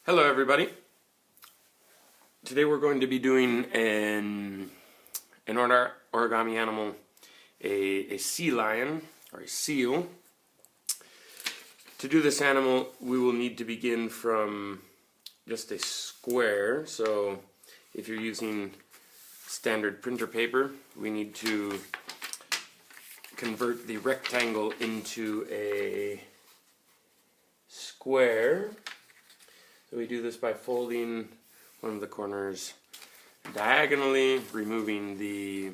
Hello everybody. Today we're going to be doing an origami animal, a sea lion or a seal. To do this animal we will need to begin from just a square. So if you're using standard printer paper, we need to convert the rectangle into a square. So we do this by folding one of the corners diagonally, removing the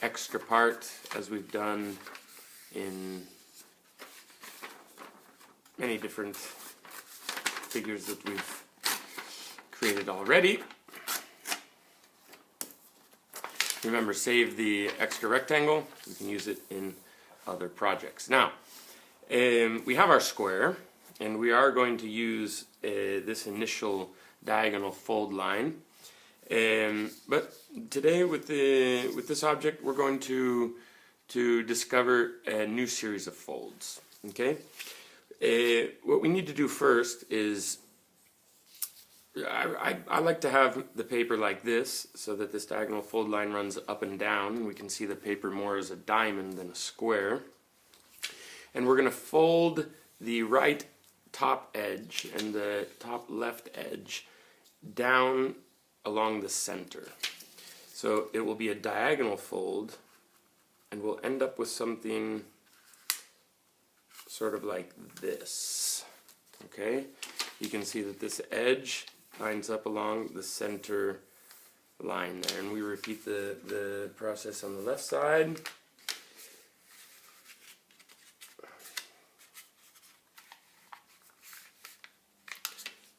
extra part as we've done in many different figures that we've created already. Remember, save the extra rectangle. We can use it in other projects. Now, we have our square, and we are going to use this initial diagonal fold line. But today, with this object, we're going to discover a new series of folds. Okay. What we need to do first is I like to have the paper like this, so that this diagonal fold line runs up and down, and we can see the paper more as a diamond than a square. And we're going to fold the right top edge and the top left edge down along the center. So it will be a diagonal fold, and we'll end up with something sort of like this. Okay? You can see that this edge lines up along the center line there, and we repeat the process on the left side.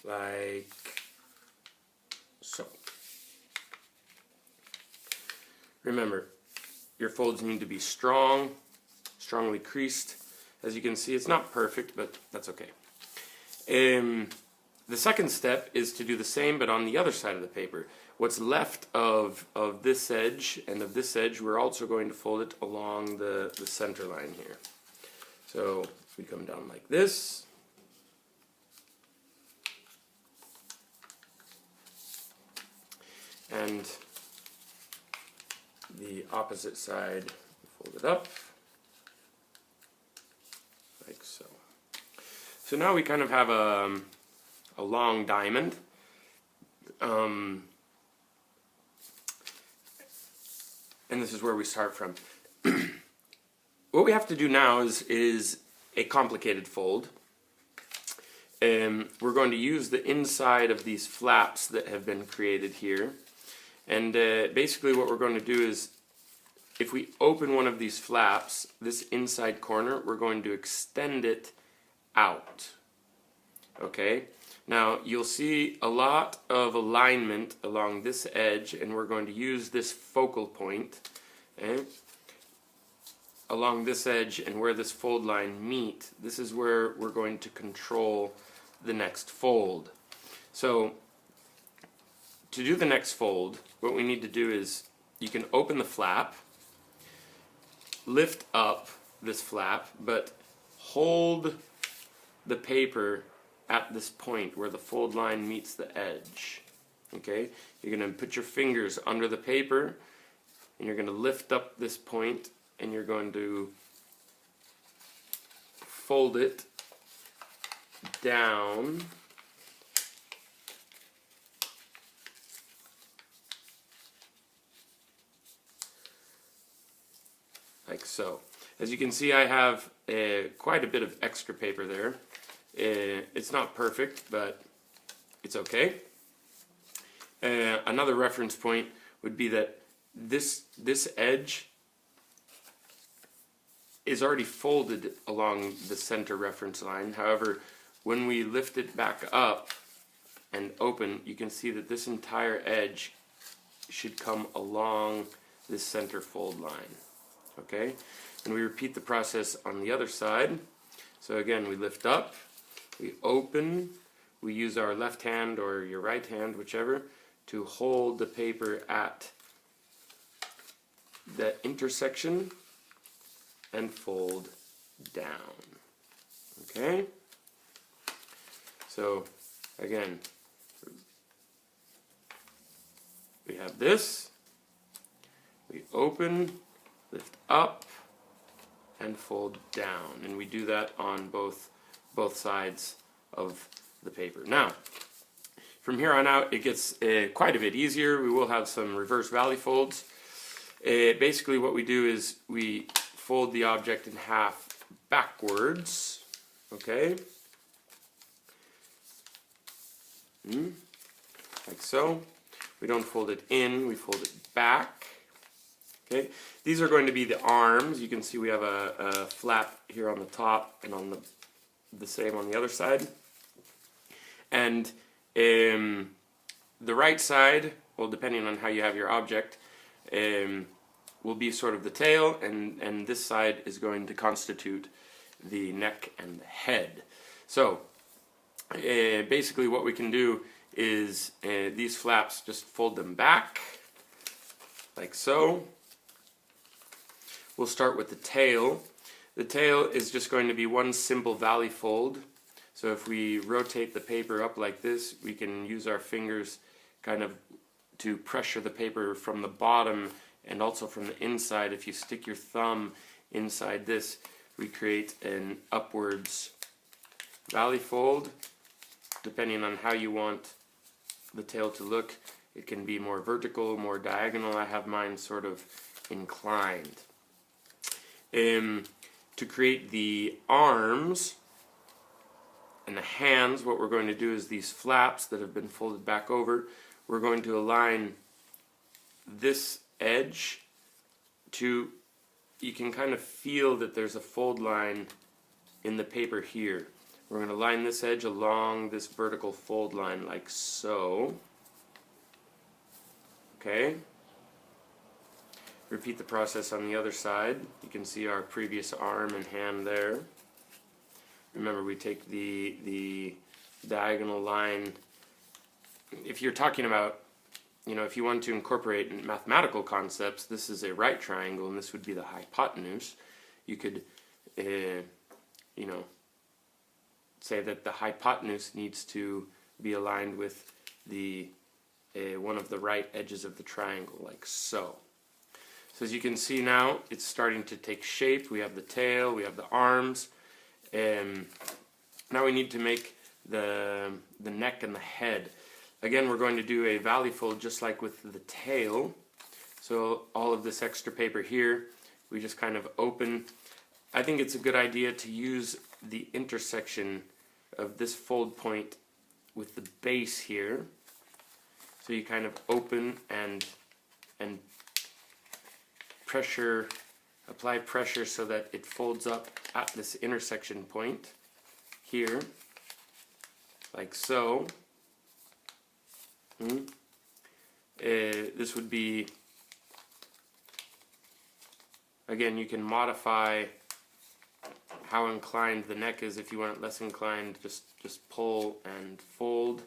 Like so. Remember, your folds need to be strong, strongly creased. As you can see, it's not perfect, but that's okay. The second step is to do the same, but on the other side of the paper. What's left of this edge and of this edge, we're also going to fold it along the center line here. So we come down like this. And the opposite side, fold it up, like so. So now we kind of have a long diamond. And this is where we start from. What we have to do now is a complicated fold. We're going to use the inside of these flaps that have been created here. And basically what we're going to do is, if we open one of these flaps, this inside corner, we're going to extend it out. Okay? Now, you'll see a lot of alignment along this edge, and we're going to use this focal point along this edge, and where this fold line meet, this is where we're going to control the next fold. So, to do the next fold, what we need to do is, you can open the flap, lift up this flap, but hold the paper at this point where the fold line meets the edge. Okay? You're going to put your fingers under the paper, and you're going to lift up this point, and you're going to fold it down like so. As you can see, I have quite a bit of extra paper there. It's not perfect, but it's okay. Another reference point would be that this edge is already folded along the center reference line. However, when we lift it back up and open, you can see that this entire edge should come along this center fold line. Okay? And we repeat the process on the other side. So again, we lift up, we open, we use our left hand or your right hand, whichever, to hold the paper at the intersection and fold down. Okay? So again, we have this, we open, lift up, and fold down, and we do that on both sides of the paper. Now, from here on out, it gets quite a bit easier. We will have some reverse valley folds. Basically, what we do is we fold the object in half backwards, okay? Like so. We don't fold it in, we fold it back. Okay, these are going to be the arms. You can see we have a flap here on the top and on the same on the other side. And the right side, well, depending on how you have your object, will be sort of the tail, and this side is going to constitute the neck and the head. So basically what we can do is these flaps, just fold them back like so. We'll start with the tail. The tail is just going to be one simple valley fold. So if we rotate the paper up like this, we can use our fingers kind of to pressure the paper from the bottom and also from the inside. If you stick your thumb inside this, we create an upwards valley fold. Depending on how you want the tail to look, it can be more vertical, more diagonal. I have mine sort of inclined. To create the arms and the hands, what we're going to do is these flaps that have been folded back over, we're going to align this edge to, you can kind of feel that there's a fold line in the paper here. We're going to line this edge along this vertical fold line like so. Okay. Repeat the process on the other side. You can see our previous arm and hand there. Remember, we take the diagonal line. If you're talking about, if you want to incorporate mathematical concepts, this is a right triangle and this would be the hypotenuse. You could, say that the hypotenuse needs to be aligned with the one of the right edges of the triangle, like so. So as you can see now, it's starting to take shape. We have the tail, we have the arms. Now we need to make the neck and the head. Again, we're going to do a valley fold just like with the tail. So all of this extra paper here, we just kind of open. I think it's a good idea to use the intersection of this fold point with the base here. So you kind of open and pressure, apply pressure so that it folds up at this intersection point here, like so. This would be, again, you can modify how inclined the neck is. If you want it less inclined, just pull and fold.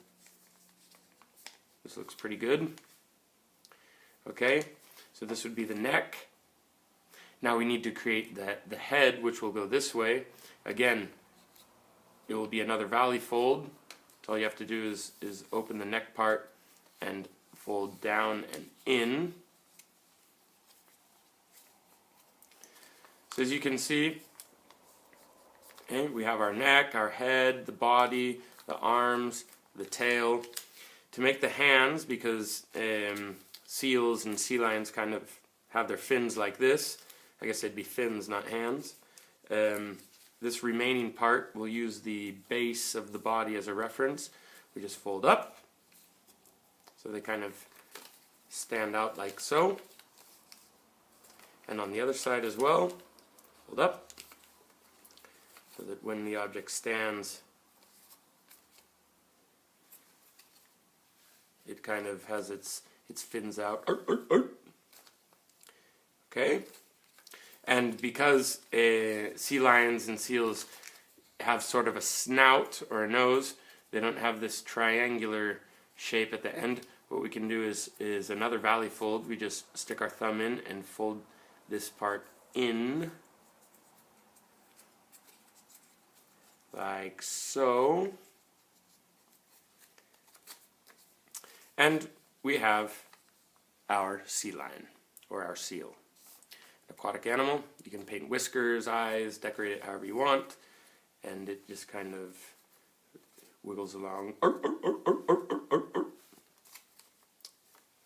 This looks pretty good. Okay, so this would be the neck. Now we need to create the head, which will go this way. Again, it will be another valley fold. So all you have to do is open the neck part and fold down and in. So as you can see, okay, we have our neck, our head, the body, the arms, the tail. To make the hands, because seals and sea lions kind of have their fins like this, I guess they'd be fins, not hands. This remaining part, we'll use the base of the body as a reference. We just fold up, so they kind of stand out like so. And on the other side as well, fold up, so that when the object stands, it kind of has its fins out. Okay? And because sea lions and seals have sort of a snout or a nose, they don't have this triangular shape at the end. What we can do is another valley fold. We just stick our thumb in and fold this part in, like so. And we have our sea lion, or our seal. Aquatic animal, you can paint whiskers, eyes, decorate it however you want, and it just kind of wiggles along.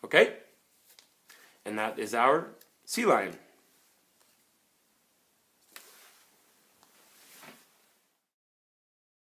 Okay? And that is our sea lion.